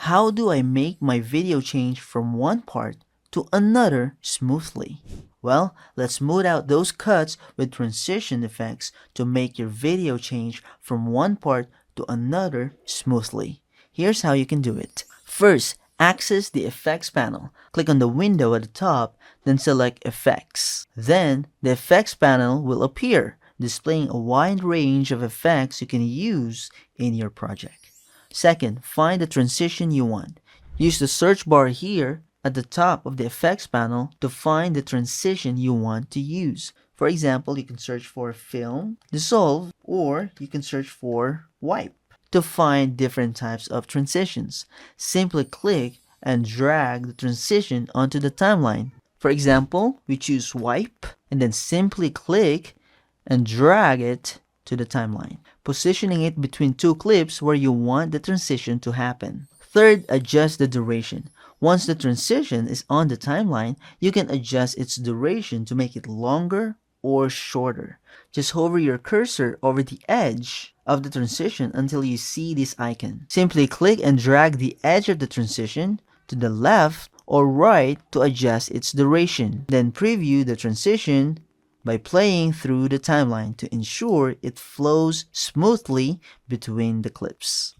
How do I make my video change from one part to another smoothly? Well, let's smooth out those cuts with transition effects to make your video change from one part to another smoothly. Here's how you can do it. First, access the Effects panel. Click on the window at the top, then select Effects. Then, the Effects panel will appear, displaying a wide range of effects you can use in your project. Second, find the transition you want. Use the search bar here at the top of the effects panel to find the transition you want to use. For example, you can search for film, dissolve, or you can search for wipe. To find different types of transitions, simply click and drag the transition onto the timeline. For example, we choose wipe and then simply click and drag it to the timeline, positioning it between two clips where you want the transition to happen. Third, adjust the duration. Once the transition is on the timeline, you can adjust its duration to make it longer or shorter. Just hover your cursor over the edge of the transition until you see this icon. Simply click and drag the edge of the transition to the left or right to adjust its duration. Then preview the transition by playing through the timeline to ensure it flows smoothly between the clips.